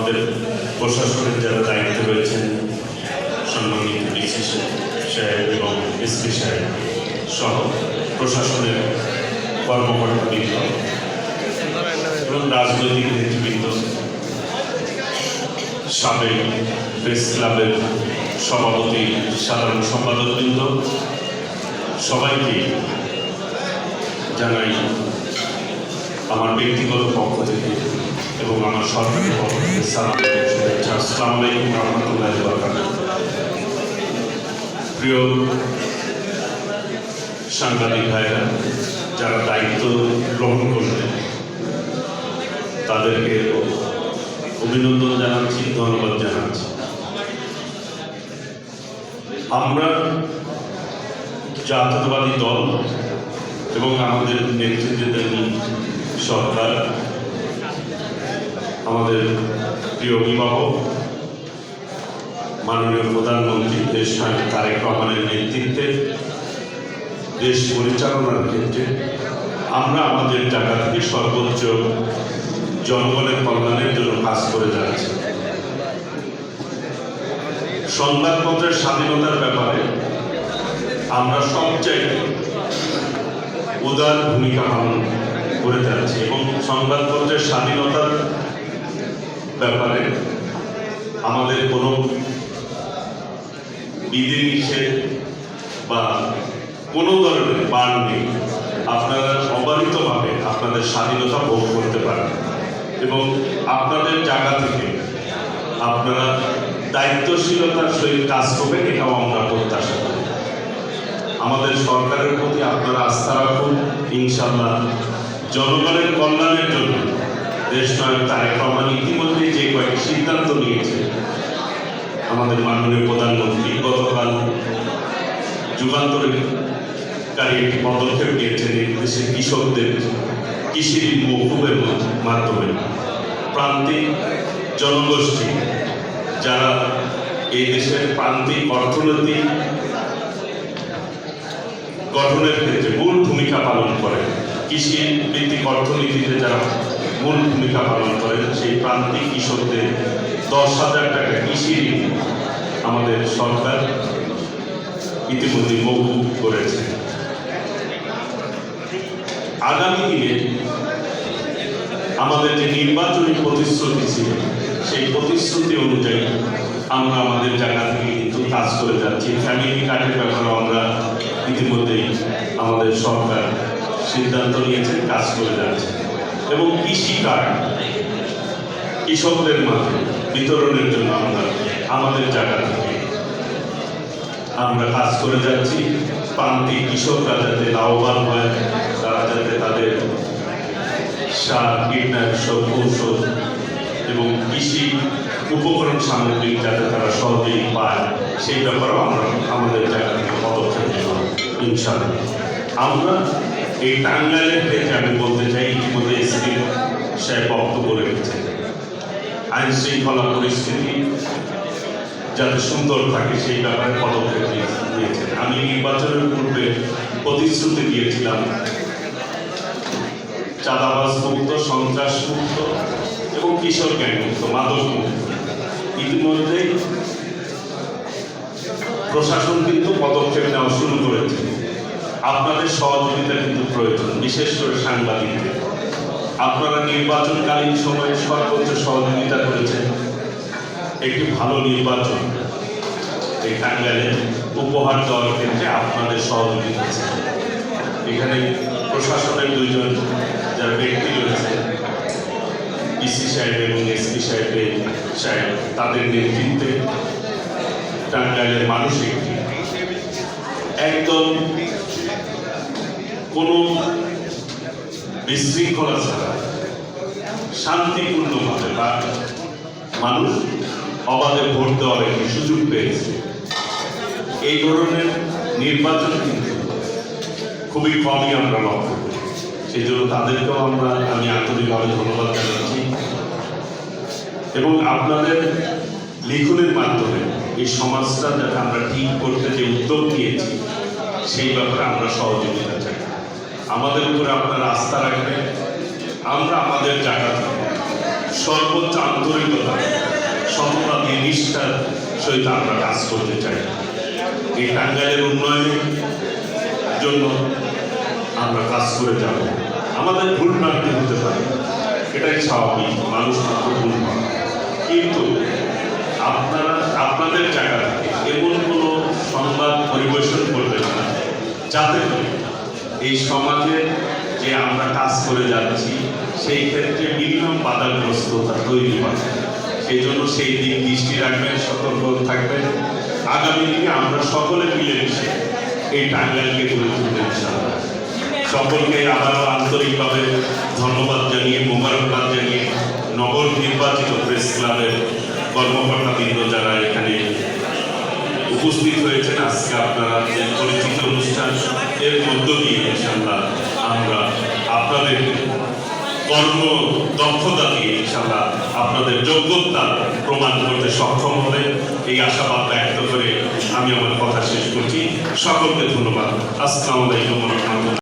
আমাদের প্রশাসনের যারা দায়িত্বে রয়েছেন, সম্মানিত ডিসি সাহেব এবং এসপি সাহেব সহ প্রশাসনের কর্মকর্তাবৃন্দ এবং রাজনৈতিক নেতৃবৃন্দ, সাবেক প্রেস ক্লাবের সভাপতি, সাধারণ সম্পাদকবৃন্দ, সবাইকে জানাই আমার ব্যক্তিগত পক্ষ থেকে এবং আমার সরকারের পক্ষ থেকে সালাম শুভেচ্ছা। আসসালামু আলাইকুম রহমতুল্লাহি ওয়া বারাকাতুহু। প্রিয় সাংবাদিক ভাইরা, যারা দায়িত্ব গ্রহণ করলেন তাদেরকে অভিনন্দন জানাচ্ছি, ধন্যবাদ জানাচ্ছি। আমরা জাতীয়তাবাদী দল এবং আমাদের নেতৃত্বাধীন সরকার, আমাদের প্রিয় অভিভাবক মাননীয় প্রধানমন্ত্রী দেশ নায়ক তারেক রহমানের নেতৃত্বে দেশ পরিচালনার ক্ষেত্রে আমরা আমাদের জায়গা থেকে সর্বোচ্চ জনগণের কল্যাণের জন্য কাজ করে যাচ্ছি। সংবাদপত্রের স্বাধীনতার ব্যাপারে আমরা সবচাইতে উদার ভূমিকা পালন করে যাচ্ছি এবং সংবাদপত্রের স্বাধীনতার ব্যাপারে আমাদের কোনো বিধিনিষেধ বা কোনো ধরনের বান নেই। আপনারা অবারিতভাবে আপনাদের স্বাধীনতা ভোগ করতে পারেন এবং আপনাদের জায়গা থেকে আপনারা দায়িত্বশীলতার সহিত কাজ করবেন, এটাও আমরা প্রত্যাশা করি। আমাদের সরকারের প্রতি আপনারা আস্থা রাখুন। ইনশাআল্লাহ জনগণের কল্যাণের জন্য দেশ নায়ক তারেক রহমান ইতিমধ্যে যে কয়েকটি সিদ্ধান্ত নিয়েছে, আমাদের মাননীয় প্রধানমন্ত্রী গতকাল যুগান্তরকারী একটি পদক্ষেপ নিয়েছেন। দেশের কৃষকদের কৃষি ঋণ মওকুফের মাধ্যমে প্রান্তিক জনগোষ্ঠী যারা এই দেশের প্রান্তিক অর্থনীতি গঠনের ক্ষেত্রে মূল ভূমিকা পালন করে, কৃষি ভিত্তিক অর্থনীতিতে যারা মূল ভূমিকা পালন করেন, সেই প্রান্তিক কৃষকদের 10,000 টাকা কৃষি ঋণ আমাদের সরকার ইতিমধ্যে মওকুফ করেছে। আগামী দিনে আমাদের যে নির্বাচনী প্রতিশ্রুতি ছিল, সেই প্রতিশ্রুতি অনুযায়ী আমরা আমাদের জায়গা থেকে কিন্তু কাজ করে যাচ্ছি। ফ্যামিলি কার্ডের ব্যাপারেও আমরা ইতিমধ্যেই আমাদের সরকার সিদ্ধান্ত নিয়েছে, কাজ করে যাচ্ছে এবং কৃষি কার্ড কৃষকদের মাঝে বিতরণের জন্য আমরা আমাদের জায়গা থেকে আমরা কাজ করে যাচ্ছি। প্রান্তিক কৃষকরা যাতে লাভবান হয়, তারা যাতে তাদের সার, কীটনাশক, ঔষধ এবং কৃষি উপকরণ সামগ্রী যাতে তারা সহজেই পায়, সেই ব্যাপারেও আমরা আমাদের জায়গা থেকে পদক্ষেপ নেব ইনশাআল্লাহ। আমরা এই টাঙ্গাইলের ক্ষেত্রে আমি বলতে চাই, ইতিমধ্যে এসপি সাহেব বক্তব্য রেখেছেন, আইন শৃঙ্খলা পরিস্থিতি যাতে সুন্দর থাকে সেই ব্যাপারে পদক্ষেপ নিয়েছেন। আমি নির্বাচনের পূর্বে প্রতিশ্রুতি দিয়েছিলাম চাঁদাবাজ মুক্ত, সন্ত্রাস মুক্ত এবং কিশোর গ্যাং মুক্ত, মাদক মুক্ত। ইতিমধ্যে প্রশাসন কিন্তু পদক্ষেপ নেওয়া শুরু করেছে। আপনাদের সহযোগিতা কিন্তু প্রয়োজন, বিশেষ করে সাংবাদিকদের। আপনারা নির্বাচনকালীন সময়ে সর্বোচ্চ সহযোগিতা করেছেন। একটি ভালো নির্বাচন এই টাঙ্গাইলে উপহার দেওয়ার ক্ষেত্রে আপনাদের সহযোগিতা আছে। এখানে প্রশাসনের দুইজন যারা ব্যক্তি রয়েছে, ডিসি সাহেব এবং এসপি সাহেব, তাদের নেতৃত্বে টাঙ্গাইলের মানুষ একদম কোনো বিশৃঙ্খলা ছাড়া শান্তিপূর্ণভাবে বা মানুষ অবাধে ভোট দেওয়ার একটি সুযোগ পেয়েছে। এই ধরনের নির্বাচন কিন্তু খুবই কমই আমরা লক্ষ্য করি। সেই জন্য তাদেরকেও আমি আন্তরিকভাবে ধন্যবাদ জানাচ্ছি এবং আপনাদের লিখনের মাধ্যমে এই সমাজটা যাতে আমরা ঠিক করতে যে উদ্যোগ নিয়েছি, সেই ব্যাপারে আমরা সহযোগিতা চাই। আমাদের উপরে আপনারা আস্থা রাখবেন। আমরা আমাদের জায়গা থেকে সর্বোচ্চ আন্তরিকতা, সততা দিয়ে নিষ্ঠার সহিত আমরা কাজ করতে চাই। এই টাঙ্গাইলের উন্নয়নের জন্য আমরা কাজ করে যাব। আমাদের ভুল প্রান্তি হতে পারে, এটাই স্বাভাবিক, মানুষ মাত্র ভুল হয়। কিন্তু আপনারা আপনাদের জায়গা থেকে এমন কোনো সংবাদ পরিবেশন করবেন না যাতে করে এই সমাজে যে আমরা কাজ করে যাচ্ছি সেই ক্ষেত্রে মিনিমাম বাধাগ্রস্ততা তৈরি হয়। সেই জন্য সেই দিক দৃষ্টি রাখবেন, সতর্ক থাকবেন। আগামী দিনে আমরা সকলে মিলেমিশে এই টাঙ্গাইলকে গড়ে তুলতে ইনশাআল্লাহ। সকলকে আবারও আন্তরিকভাবে ধন্যবাদ জানিয়ে, মোবারকবাদ জানিয়ে, নগর নির্বাচিত প্রেস ক্লাবের কর্মকর্তাবৃন্দ যারা এখানে উপস্থিত হয়েছেন, আজকে আপনারা যে পরিচিত অনুষ্ঠান এর মধ্য দিয়ে ইনশাআল্লাহ আমরা আপনাদের কর্ম দক্ষতা দিয়ে ইনশাআল্লাহ আপনাদের যোগ্যতা প্রমাণ করতে সক্ষম হবে, এই আশাবাদ ব্যক্ত করে আমি আমার কথা শেষ করছি। সকলকে ধন্যবাদ। আসসালামু আলাইকুম ওয়া রাহমাতুল্লাহ।